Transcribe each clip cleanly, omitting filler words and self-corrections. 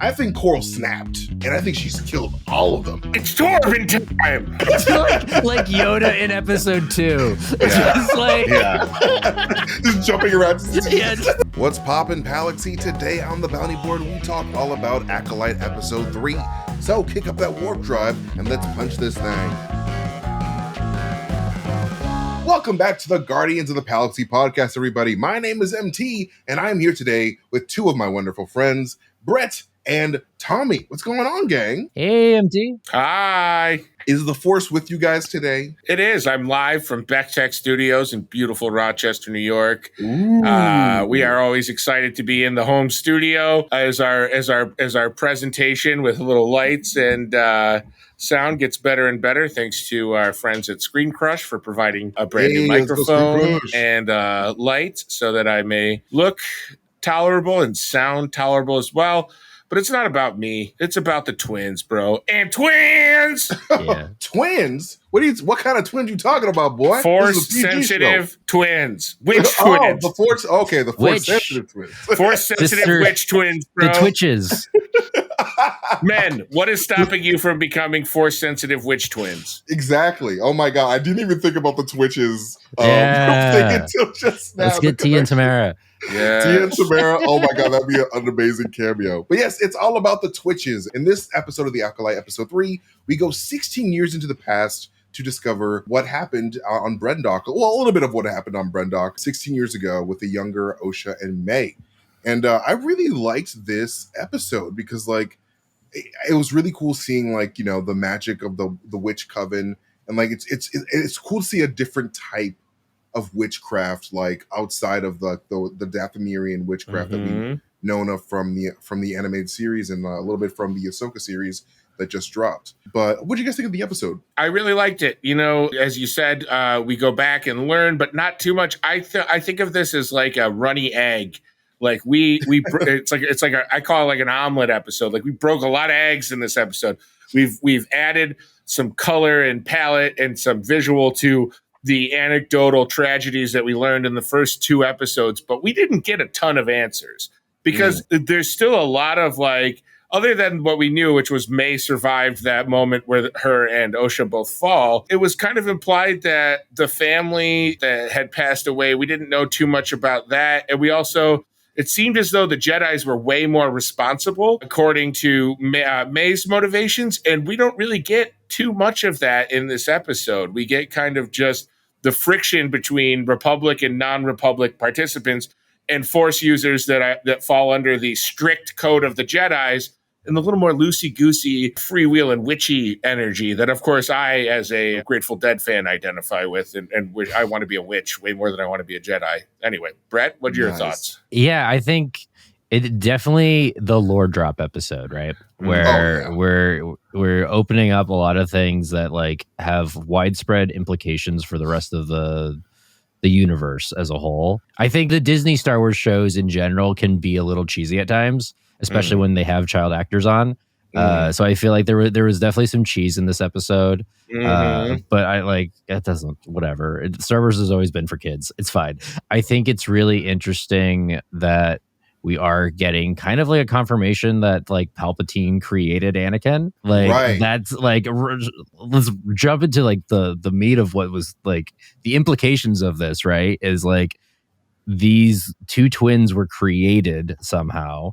I think Coral snapped, and I think she's killed all of them. It's Torvin time. It's like Yoda in episode 2. It's just like just jumping around. Yeah. What's poppin', Palaxy? Today on the Bounty Board, we talk all about Acolyte episode 3. So kick up that warp drive and let's punch this thing. Welcome back to the Guardians of the Palaxy podcast, everybody. My name is MT, and I'm here today with two of my wonderful friends, Brett and Tommy. What's going on, gang? Hey, MT. Hi. Is the Force with you guys today? It is. I'm live from Bechtold Studios in beautiful Rochester, New York. We are always excited to be in the home studio as our presentation with little lights and sound gets better and better thanks to our friends at Screen Crush for providing a brand new microphone and light so that I may look tolerable and sound tolerable as well. But it's not about me. It's about the twins, bro. And twins! Yeah. Twins? What kind of twins you talking about, boy? Force-sensitive twins. Witch twins. The Force-sensitive twins. Force-sensitive witch twins, bro. The Twitches. Men, what is stopping you from becoming force-sensitive witch twins? Exactly. Oh, my God. I didn't even think about the Twitches. Until just now. Let's get Tia and Tamara. Yeah, Tia and Tamara. Oh my God, that'd be an amazing cameo. But yes, it's all about the Twitches. In this episode of The Acolyte, episode 3, we go 16 years into the past to discover what happened on Brendok. Well, a little bit of what happened on Brendok 16 years ago with the younger Osha and May. And I really liked this episode because, like, it was really cool seeing, like, you know, the magic of the witch coven, and like it's cool to see a different type of witchcraft, like outside of the Dathomirian witchcraft that we've known of from the animated series and a little bit from the Ahsoka series that just dropped. But what did you guys think of the episode? I really liked it. You know, as you said, we go back and learn, but not too much. I think of this as like a runny egg. Like it's like I call it like an omelet episode. Like we broke a lot of eggs in this episode. We've added some color and palette and some visual to the anecdotal tragedies that we learned in the first 2 episodes, but we didn't get a ton of answers because there's still a lot of, like, other than what we knew, which was May survived that moment where her and Osha both fall. It was kind of implied that the family that had passed away, we didn't know too much about that. And we also, it seemed as though the Jedis were way more responsible according to May's motivations. And we don't really get too much of that in this episode. We get kind of just the friction between Republic and non-Republic participants and Force users that fall under the strict code of the Jedis, and the little more loosey-goosey, freewheel and witchy energy that, of course, I, as a Grateful Dead fan, identify with, and I want to be a witch way more than I want to be a Jedi. Anyway, Brett, what are your thoughts? Yeah, I think it definitely the lore drop episode, right? Where we're opening up a lot of things that like have widespread implications for the rest of the universe as a whole. I think the Disney Star Wars shows in general can be a little cheesy at times, especially when they have child actors on. So I feel like there was definitely some cheese in this episode. But I like it doesn't whatever. Star Wars has always been for kids. It's fine. I think it's really interesting that we are getting kind of like a confirmation that like Palpatine created Anakin. Like that's like let's jump into like the meat of what was like the implications of this, right? Is like these 2 twins were created somehow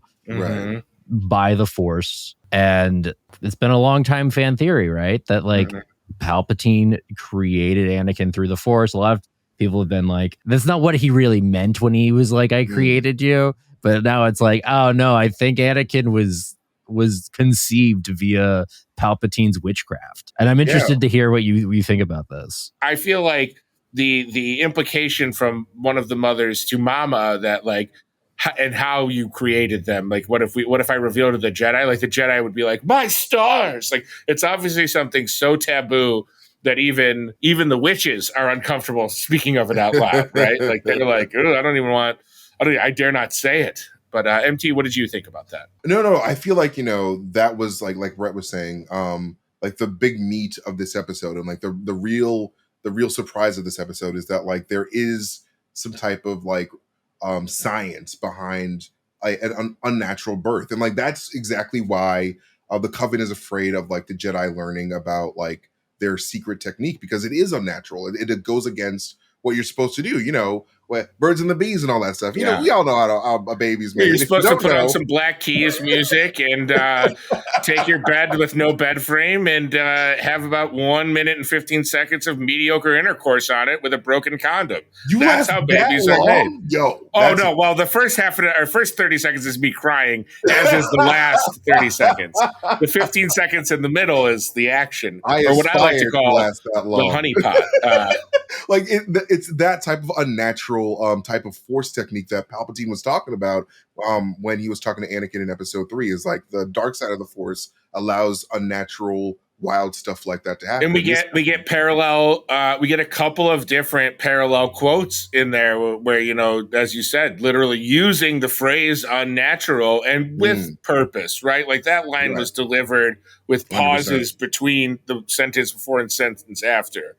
by the Force. And it's been a long time fan theory, right? That like Palpatine created Anakin through the Force. A lot of people have been like, that's not what he really meant when he was like, I created you. But now it's like, oh no, I think Anakin was conceived via Palpatine's witchcraft. And I'm interested to hear what you think about this. I feel like the implication from one of the mothers to Mama that like, and how you created them. Like, what if I revealed to the Jedi? Like the Jedi would be like, my stars. Like it's obviously something so taboo that even the witches are uncomfortable speaking of it out loud, right? Like they're like, I dare not say it. But MT, what did you think about that? No, I feel like, you know, that was like Brett was saying, like the big meat of this episode, and like the real surprise of this episode is that like there is some type of like science behind an unnatural birth. And like that's exactly why the coven is afraid of like the Jedi learning about like their secret technique, because it is unnatural. It goes against what you're supposed to do, what birds and the bees and all that stuff. We all know how a baby's made. You're If supposed you to don't put on know, some Black Keys music and take your bed with no bed frame and have about 1 minute and 15 seconds of mediocre intercourse on it with a broken condom. That's how babies are made. Yo. Oh no! Well, the first first 30 seconds is me crying, as is the last 30 seconds. The 15 seconds in the middle is the action, or what I like to call the honeypot. Like it's that type of unnatural type of force technique that Palpatine was talking about when he was talking to Anakin in Episode 3. Is like the dark side of the Force allows unnatural, wild stuff like that to happen. And we get parallel. We get a couple of different parallel quotes in there where, as you said, literally using the phrase "unnatural" and with purpose, right? Like that line was delivered with pauses 100%. Between the sentence before and sentence after.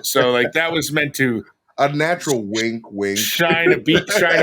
So like that was meant to a natural wink, shine a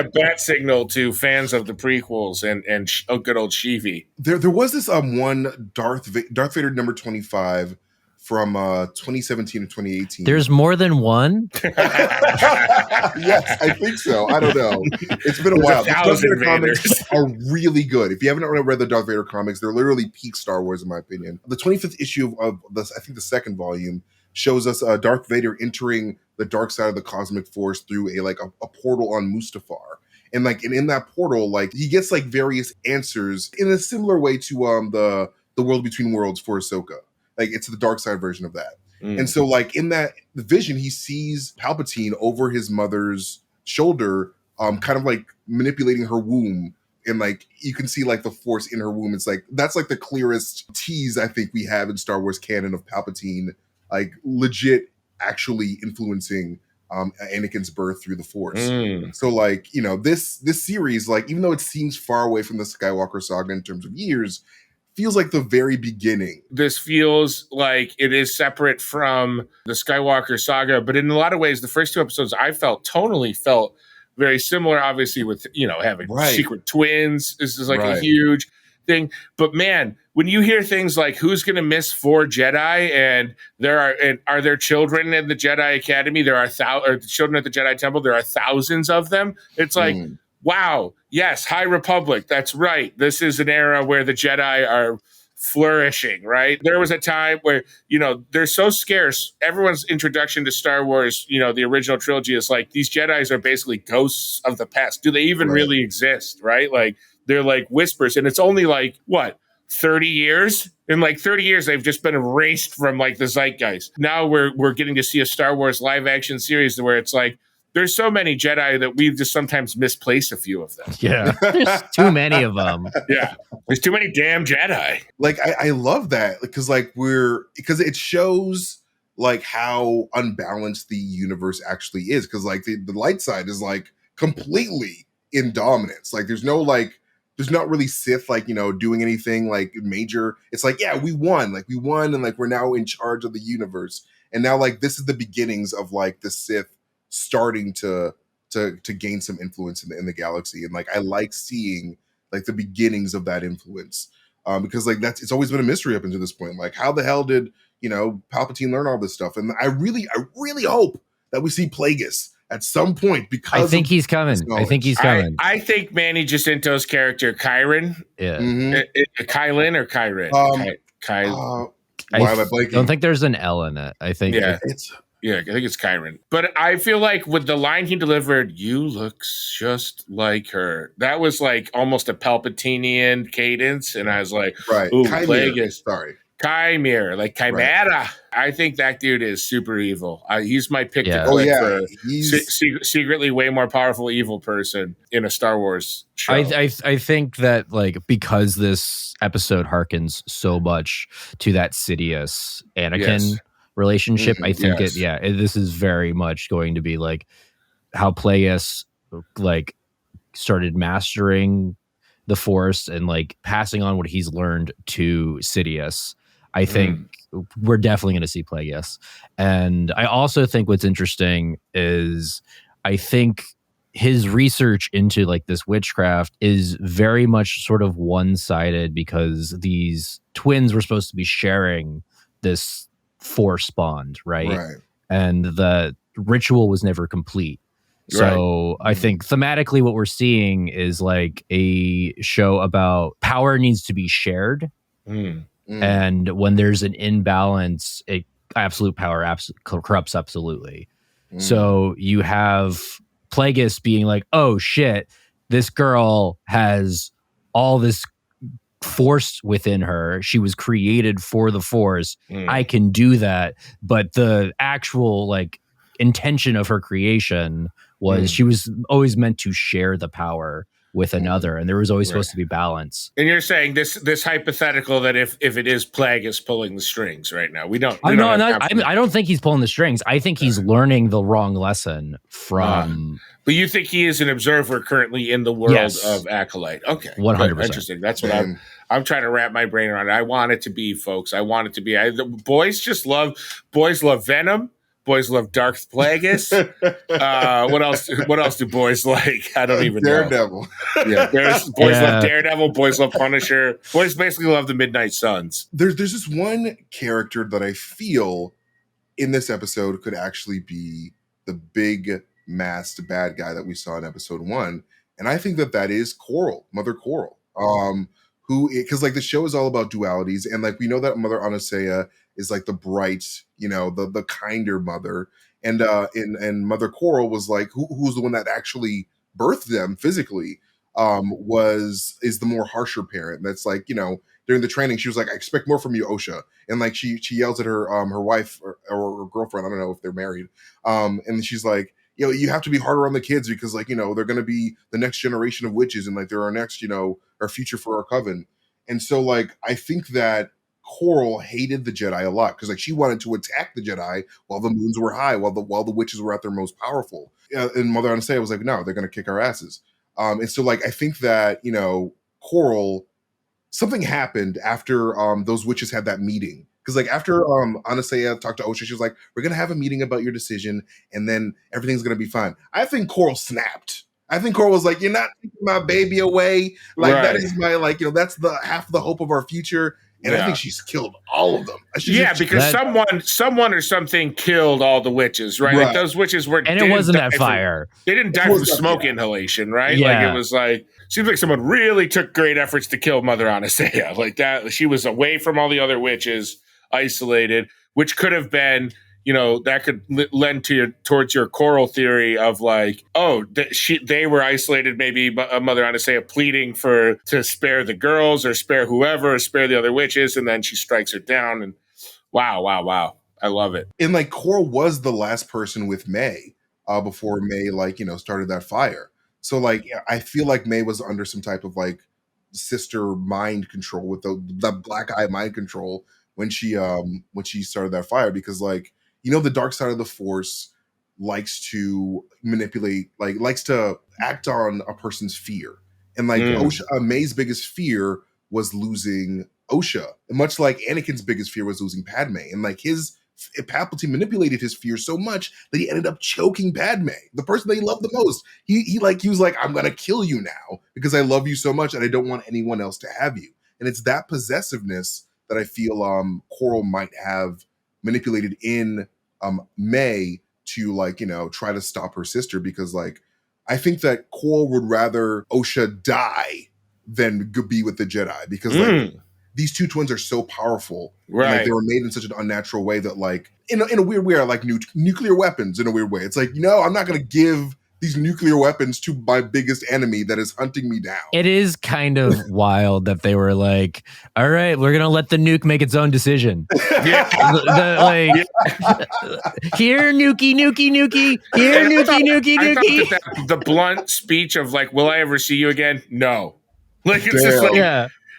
bat signal to fans of the prequels and good old Sheevy. There was this one Darth Vader number 25 from 2017 and 2018. There's more than one? Yes, I think so. I don't know. It's been a while. The Darth Vader comics are really good. If you haven't read the Darth Vader comics, they're literally peak Star Wars in my opinion. The 25th issue of this, I think the second volume, shows us Darth Vader entering the dark side of the cosmic force through a portal on Mustafar. And in that portal, like he gets like various answers in a similar way to the World Between Worlds for Ahsoka. Like it's the dark side version of that. And so like in that vision, he sees Palpatine over his mother's shoulder, kind of like manipulating her womb. And like you can see like the force in her womb. It's like that's like the clearest tease I think we have in Star Wars canon of Palpatine like legit actually influencing Anakin's birth through the Force. So like, this series, like even though it seems far away from the Skywalker saga in terms of years, feels like the very beginning. This feels like it is separate from the Skywalker saga, but in a lot of ways, the first two episodes I felt tonally felt very similar, obviously with, having secret twins. This is like a huge thing. But man, when you hear things like who's going to miss 4 Jedi and are there children in the Jedi Academy? There are children at the Jedi Temple. There are thousands of them. It's like, wow. Yes. High Republic. That's right. This is an era where the Jedi are flourishing, right? There was a time where, they're so scarce. Everyone's introduction to Star Wars, the original trilogy is like, these Jedis are basically ghosts of the past. Do they even really exist? Right? Like they're like whispers, and it's only like, what? 30 years? In like 30 years, they've just been erased from like the zeitgeist. Now we're getting to see a Star Wars live action series where it's like, there's so many Jedi that we just sometimes misplace a few of them. Yeah. There's too many of them. Yeah. There's too many damn Jedi. Like, I love that because it shows like how unbalanced the universe actually is. Because like the light side is like completely in dominance. Like there's not really Sith, like, doing anything like major. It's like, yeah, we won and like we're now in charge of the universe. And now like this is the beginnings of like the Sith starting to gain some influence in the galaxy. And like I like seeing like the beginnings of that influence. Because like it's always been a mystery up until this point. Like how the hell did, Palpatine learn all this stuff? And I really hope that we see Plagueis at some point, because I think he's coming. I think Manny Jacinto's character, Kyron. Yeah. Kylan or Kyron? Why am I blanking? I don't think there's an L in it. I think I think it's Kyron. But I feel like with the line he delivered, "You look just like her," that was like almost a Palpatinian cadence. And I was like, ooh, Plagueis. Sorry. Chimera, like Chimera. Right. I think that dude is super evil. He's my pick to click for secretly way more powerful evil person in a Star Wars show. I think that like because this episode harkens so much to that Sidious Anakin relationship, I think this is very much going to be like how Plagueis like started mastering the Force and like passing on what he's learned to Sidious. I think we're definitely going to see Plagueis. And I also think what's interesting is I think his research into like this witchcraft is very much sort of one-sided because these twins were supposed to be sharing this force bond, right? And the ritual was never complete. So I think thematically what we're seeing is like a show about power needs to be shared. And when there's an imbalance, absolute power corrupts absolutely. So you have Plagueis being like, oh shit, this girl has all this force within her. She was created for the force. I can do that. But the actual like intention of her creation was she was always meant to share the power with another, and there was always supposed to be balance. And you're saying this hypothetical that if it is Plagueis pulling the strings right now, I don't think he's pulling the strings. I think he's learning the wrong lesson from. But you think he is an observer currently in the world of Acolyte? Okay, 100%. Interesting. That's what I'm trying to wrap my brain around. I want it to be, folks. I want it to be. Boys love Venom. Boys love Darth Plagueis. What else do boys like? I don't even know. Daredevil. Boys love Daredevil. Boys love Punisher. Boys basically love the Midnight Suns. There's this one character that I feel in this episode could actually be the big masked bad guy that we saw in episode 1. And I think that is Coral, Mother Coral. Because like the show is all about dualities. And like we know that Mother Anastasia is like the bright, the kinder mother. And Mother Coral was like, who's the one that actually birthed them physically, is the more harsher parent. That's like, during the training, she was like, I expect more from you, Osha. And like she yells at her wife or her girlfriend, I don't know if they're married. And she's like, you have to be harder on the kids because like, they're going to be the next generation of witches and like they're our next, our future for our coven. And so like, I think that Coral hated the Jedi a lot because like she wanted to attack the Jedi while the moons were high, while the witches were at their most powerful. And Mother Anastasia was like, no, they're going to kick our asses. And so like, I think that, Coral, something happened after those witches had that meeting. Because like after Anastasia talked to Osha, she was like, we're going to have a meeting about your decision and then everything's going to be fine. I think Coral snapped. I think Coral was like, you're not taking my baby away. Like that is my, like, that's the half the hope of our future. And I think she's killed all of them. Because someone or something killed all the witches, right? Like those witches were, and it wasn't that fire. They didn't die from smoke inhalation, right? Yeah. Like it was like, seems like someone really took great efforts to kill Mother Anastasia. Like that, she was away from all the other witches, isolated, which could have been, that could lend towards your Coral theory of like, they were isolated, maybe Mother Anastasia pleading to spare the girls or spare whoever, or spare the other witches, and then she strikes her down. And wow, I love it. And like Coral was the last person with May before May started that fire. So like I feel like May was under some type of like sister mind control with the black eye mind control when she started that fire, because like the dark side of the Force likes to manipulate, likes to act on a person's fear. And like May's biggest fear was losing Osha, much like Anakin's biggest fear was losing Padme. And like Palpatine manipulated his fear so much that he ended up choking Padme, the person that he loved the most. He was like, I'm going to kill you now because I love you so much and I don't want anyone else to have you. And it's that possessiveness that I feel Coral might have manipulated in May to try to stop her sister, because like I think that Coral would rather Osha die than be with the Jedi, because like these two twins are so powerful, right? And, like, they were made in such an unnatural way that like in a weird way are like nuclear weapons in a weird way. It's like, I'm not going to give these nuclear weapons to my biggest enemy that is hunting me down. It is kind of wild that they were like, all right, we're going to let the nuke make its own decision. Here, nuki. Here, nuki. The blunt speech of like, will I ever see you again? No. Like, it's just like,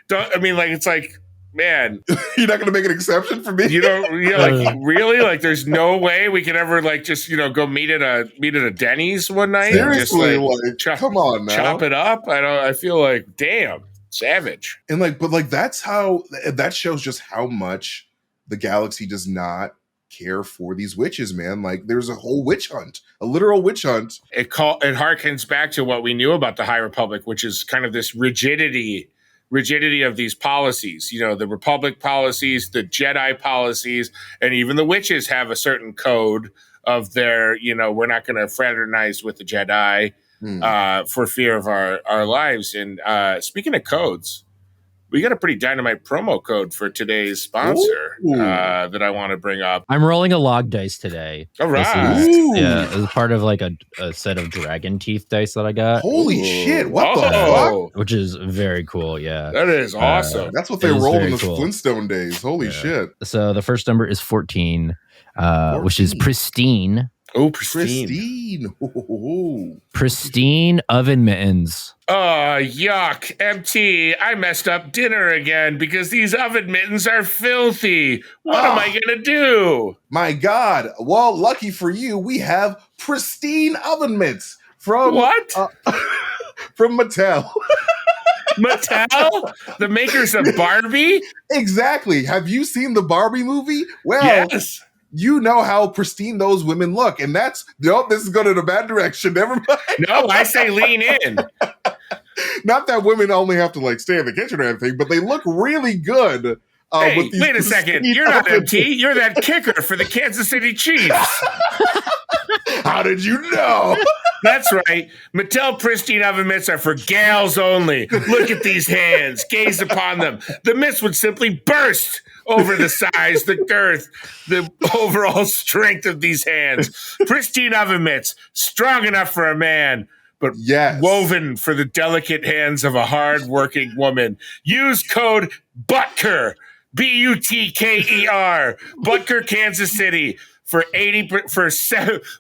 it's like, man, you're not going to make an exception for me. Really? Like, there's no way we could ever like just go meet at a Denny's one night. Seriously, and just, come on now, chop it up. I feel like, damn, savage. And like, but like that shows just how much the galaxy does not care for these witches, man. Like there's a whole witch hunt, a literal witch hunt. It harkens back to what we knew about the High Republic, which is kind of this rigidity of these policies. You know, the Republic policies, the Jedi policies, and even the witches have a certain code of their, you know, we're not going to fraternize with the Jedi for fear of our lives. And speaking of codes, we got a pretty dynamite promo code for today's sponsor that I want to bring up. I'm rolling a log dice today. All right. It was part of like a set of dragon teeth dice that I got. Holy shit. What the fuck? Which is very cool. Yeah. That is awesome. That's what they rolled in the Flintstone days. Holy shit. So the first number is 14, which is pristine. Oh, pristine. Pristine oven mittens. Oh, yuck. MT, I messed up dinner again because these oven mittens are filthy. What am I going to do? My God. Well, lucky for you, we have pristine oven mitts from... What? From Mattel. Mattel? The makers of Barbie? Exactly. Have you seen the Barbie movie? Well, yes. You know how pristine those women look. And that's, this is going in a bad direction. Never mind. No, I say lean in. Not that women only have to like stay in the kitchen or anything, but they look really good. Hey, wait a second. You're not MT. You're that kicker for the Kansas City Chiefs. How did you know? That's right. Mattel pristine oven mitts are for gals only. Look at these hands. Gaze upon them. The mitts would simply burst over the size, the girth, the overall strength of these hands. Pristine oven mitts, strong enough for a man, but woven for the delicate hands of a hard-working woman. Use code BUTKER, BUTKER, Butker, Kansas City, for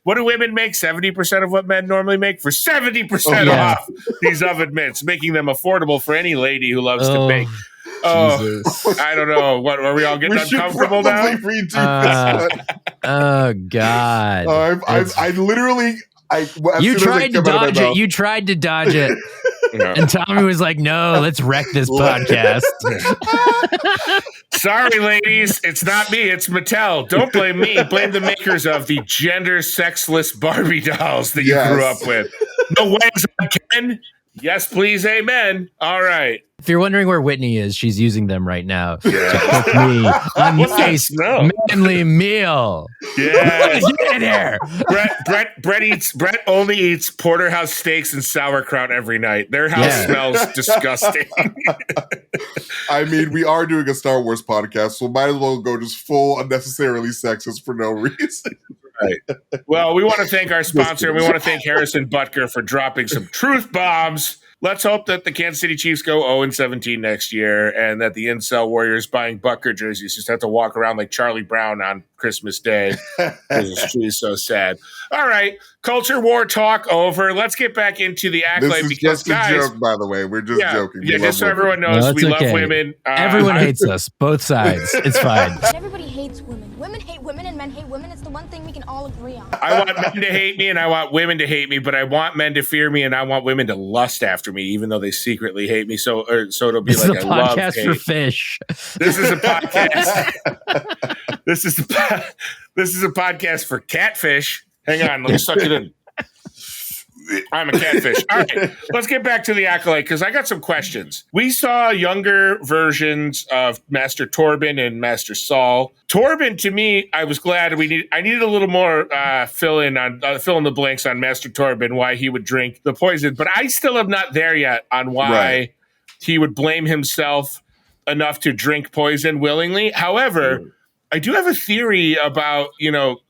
what do women make? 70% of what men normally make? For 70% off these oven mitts, making them affordable for any lady who loves to bake. Oh, I don't know. What are we all getting uncomfortable now? Oh God! I literally. You tried to dodge it. You tried to dodge it. And Tommy was like, "No, let's wreck this podcast." Sorry, ladies. It's not me. It's Mattel. Don't blame me. Blame the makers of the gender sexless Barbie dolls that you grew up with. No wags on Ken. Yes, please. Amen. All right. If you're wondering where Whitney is, she's using them right now to cook me a nice manly meal. Yeah. Get in there. Brett only eats porterhouse steaks and sauerkraut every night. Their house smells disgusting. I mean, we are doing a Star Wars podcast, so might as well go just full unnecessarily sexist for no reason. Right. Well, we want to thank our sponsor, and we want to thank Harrison Butker for dropping some truth bombs. Let's hope that the Kansas City Chiefs go 0-17 next year, and that the Incel Warriors buying Butker jerseys just have to walk around like Charlie Brown on Christmas Day. It's truly so sad. All right, culture war talk over. Let's get back into the Acolyte. This is just a joke, by the way. We're just joking. Yeah, just so everyone knows, we love women. Everyone hates us, both sides. It's fine. Everybody hates women. Women hate women and men hate women. It's the one thing we can all agree on. I want men to hate me and I want women to hate me, but I want men to fear me and I want women to lust after me, even though they secretly hate me. So it'll be this like is a love podcast hate. for fish. This is a podcast. This is a podcast for catfish. Hang on, let me suck it in. I'm a catfish. All right, let's get back to the Acolyte because I got some questions. We saw younger versions of Master Torben and Master Saul. Torben, to me, I was glad I needed a little more fill in the blanks on Master Torben, why he would drink the poison, but I still am not there yet on why he would blame himself enough to drink poison willingly. However, I do have a theory about,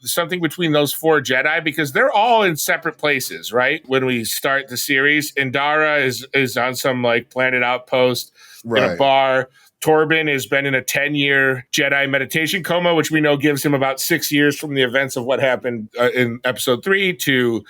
something between those four Jedi because they're all in separate places, right? When we start the series, Indara is on some like planet outpost in a bar. Torben has been in a 10-year Jedi meditation coma, which we know gives him about 6 years from the events of what happened in episode 3 to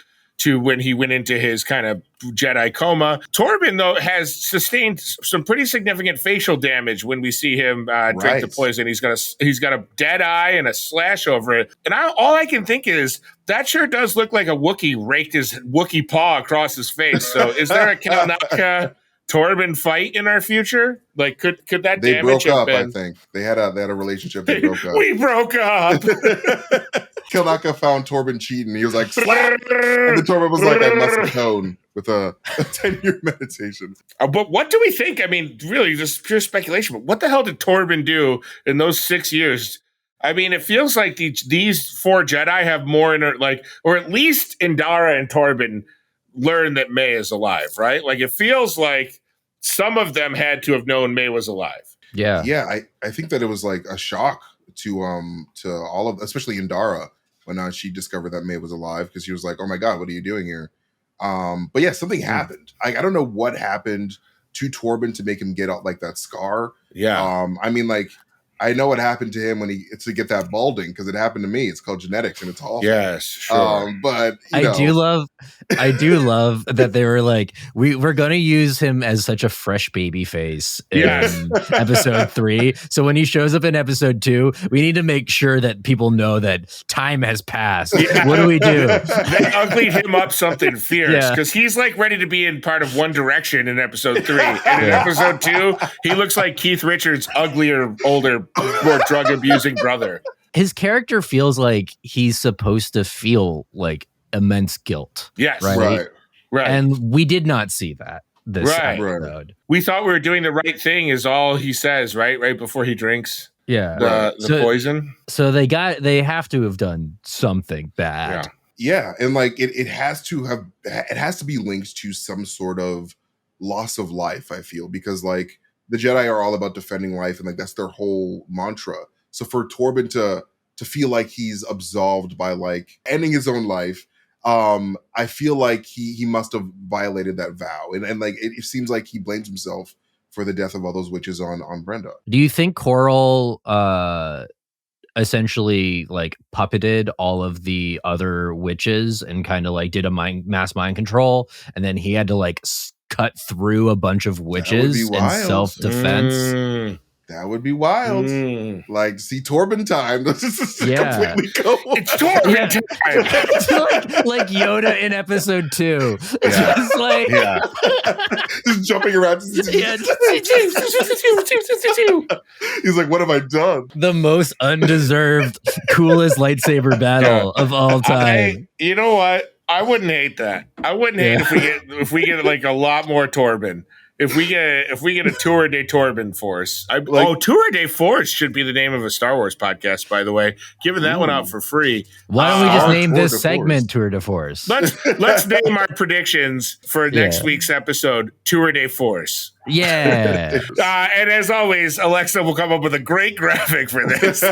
when he went into his kind of Jedi coma. Torben, though, has sustained some pretty significant facial damage when we see him drink the poison. He's got a dead eye and a slash over it. And all I can think is that sure does look like a Wookiee raked his Wookiee paw across his face. So is there a Kalnaka Torben fight in our future? Like, could that They damage broke have up, been? I think. They had a relationship, they broke up. We broke up. Kilnaka found Torben cheating. He was like, slap! And then Torben was like, I must atone with a 10-year meditation. But what do we think? I mean, really, just pure speculation. But what the hell did Torben do in those 6 years? I mean, it feels like these 4 Jedi have more in like, or at least Indara and Torben learn that May is alive, right? Like, it feels like some of them had to have known May was alive. Yeah. I think that it was like a shock to all of, especially Indara, when she discovered that May was alive, because she was like, oh my God, what are you doing here? But yeah, something happened. I don't know what happened to Torben to make him get out like that scar. Yeah. I mean, like, I know what happened to him when to get that balding, because it happened to me. It's called genetics and it's awful. Yes, sure. But I do love that they were like, we're going to use him as such a fresh baby face in episode 3. So when he shows up in episode 2, we need to make sure that people know that time has passed. Yeah. What do we do? They uglied him up something fierce, because he's like ready to be in part of One Direction in episode 3. And in episode 2, he looks like Keith Richards' uglier, older, more drug abusing brother. His character feels like he's supposed to feel like immense guilt. Yes. Right. And we did not see that this episode. We thought we were doing the right thing is all he says, right before he drinks the poison. So they have to have done something bad. Yeah. And like it has to be linked to some sort of loss of life, I feel, because like the Jedi are all about defending life, and like that's their whole mantra. So for Torben to feel like he's absolved by like ending his own life, I feel like he must have violated that vow, and like it seems like he blames himself for the death of all those witches on Brendok. Do you think Coral essentially like puppeted all of the other witches and kind of like did a mass mind control, and then he had to like cut through a bunch of witches in self-defense? That would be wild. Like, see Torben time. This is completely cool. It's Torben time. like Yoda in episode 2. Just like just jumping around. He's like, what have I done? The most undeserved, coolest lightsaber battle of all time. You know what? I wouldn't hate that. I wouldn't hate if we get like a lot more Torben. If we get a Tour de Torben Force. Tour de Force should be the name of a Star Wars podcast, by the way. Giving that one out for free. Why don't we just name this segment Tour de Force? Let's name our predictions for next week's episode Tour de Force. Yeah. And as always, Alexa will come up with a great graphic for this.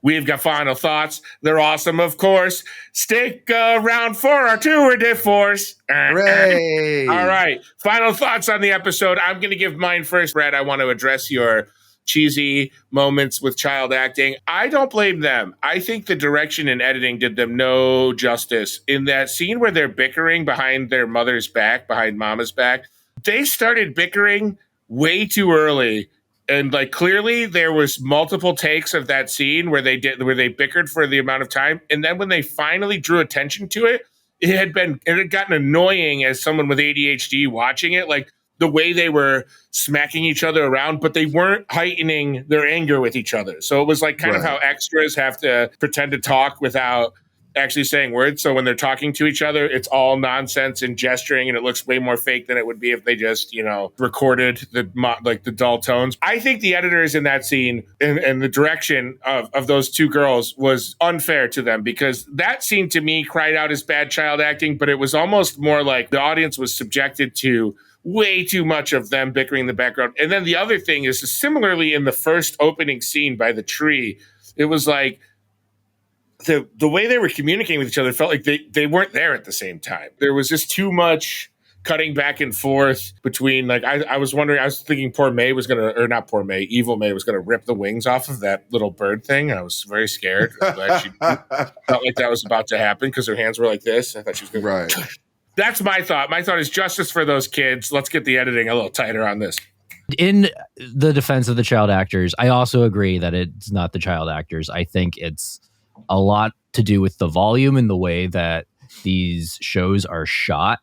We've got final thoughts. They're awesome, of course. Stick around for our Tour de Force. Hooray. All right. Final thoughts on the episode. I'm going to give mine first. Brad, I want to address your cheesy moments with child acting. I don't blame them. I think the direction and editing did them no justice. In that scene where they're bickering behind their mother's back, behind Mama's back, they started bickering way too early. And like clearly there was multiple takes of that scene where they bickered for the amount of time. And then when they finally drew attention to it, it had gotten annoying as someone with ADHD watching it. Like the way they were smacking each other around, but they weren't heightening their anger with each other. So it was like kind of how extras have to pretend to talk without actually saying words. So when they're talking to each other, it's all nonsense and gesturing, and it looks way more fake than it would be if they just, recorded the dull tones. I think the editors in that scene and the direction of those two girls was unfair to them, because that scene to me cried out as bad child acting, but it was almost more like the audience was subjected to way too much of them bickering in the background. And then the other thing is, similarly in the first opening scene by the tree, it was like, the way they were communicating with each other felt like they weren't there at the same time. There was just too much cutting back and forth between, like, I was thinking poor May was going to, or not poor May, evil May was going to rip the wings off of that little bird thing. I was very scared. She felt like that was about to happen because her hands were like this. I thought she was going to. Right. That's my thought. My thought is justice for those kids. Let's get the editing a little tighter on this. In the defense of the child actors, I also agree that it's not the child actors. I think it's a lot to do with the volume and the way that these shows are shot.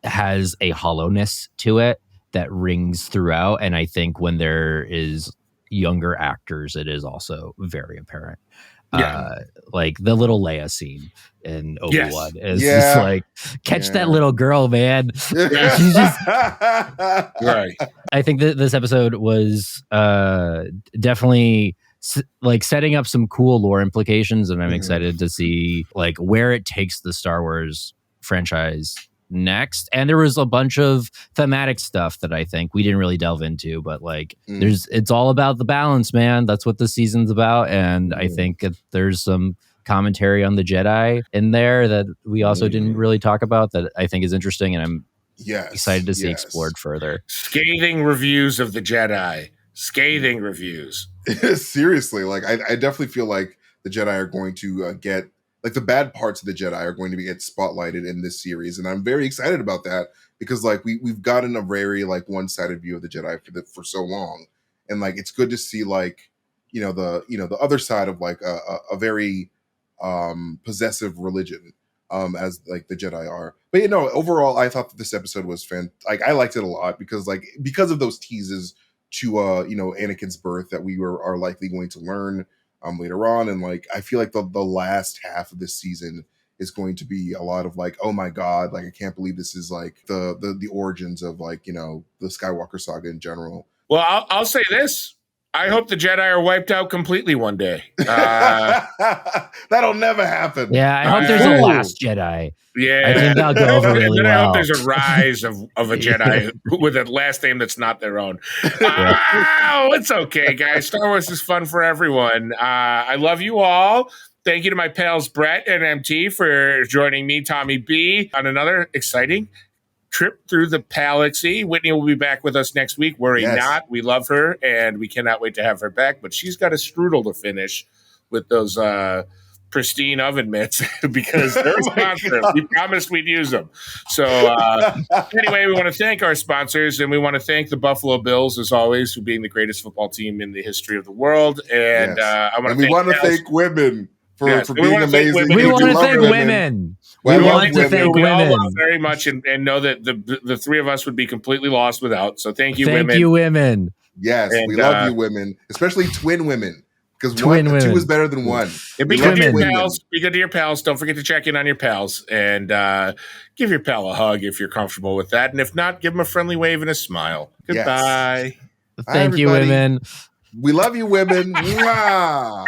has a hollowness to it that rings throughout. And I think when there is younger actors, it is also very apparent. Like the little Leia scene in Obi-Wan is just like, catch that little girl, man. She's just right. I think that this episode was definitely like setting up some cool lore implications, and I'm excited to see like where it takes the Star Wars franchise next. And there was a bunch of thematic stuff that I think we didn't really delve into, but like it's all about the balance, man. That's what the season's about. And I think there's some commentary on the Jedi in there that we also didn't really talk about that I think is interesting, and I'm excited to see explored further. Scathing reviews of the Jedi. Scathing reviews. Seriously, like I definitely feel like the Jedi are going to get, like, the bad parts of the Jedi are going to get spotlighted in this series, and I'm very excited about that because like we've gotten a very like one-sided view of the Jedi for so long, and like it's good to see like the other side of like a very possessive religion as like the Jedi are. But overall, I thought that this episode was like I liked it a lot because of those teases to Anakin's birth that we are likely going to learn later on. And like I feel like the last half of this season is going to be a lot of like, oh my god, like I can't believe this is like the origins of like the Skywalker saga in general. Well, I'll say this. I hope the Jedi are wiped out completely one day. That'll never happen. Yeah, I hope there's a last Jedi. Yeah, I think that'll go over really well. I hope there's a rise of a Jedi with a last name that's not their own. Oh, it's okay, guys. Star Wars is fun for everyone. I love you all. Thank you to my pals Brett and MT for joining me, Tommy B, on another exciting trip through the Palaxy. Whitney will be back with us next week. Worry not. We love her, and we cannot wait to have her back. But she's got a strudel to finish with those pristine oven mitts because they're a sponsor. We promised we'd use them. So anyway, we want to thank our sponsors, and we want to thank the Buffalo Bills, as always, for being the greatest football team in the history of the world. And we want to thank women for being amazing. We want to thank women. We want to thank women. We all love very much and know that the three of us would be completely lost without. So thank you, women. Thank you, women. Yes, we love you, women, especially twin women. Because two is better than one. Be good to your pals. Be good to your pals. Don't forget to check in on your pals and give your pal a hug if you're comfortable with that. And if not, give them a friendly wave and a smile. Goodbye. Thank you, women. We love you, women. Mwah.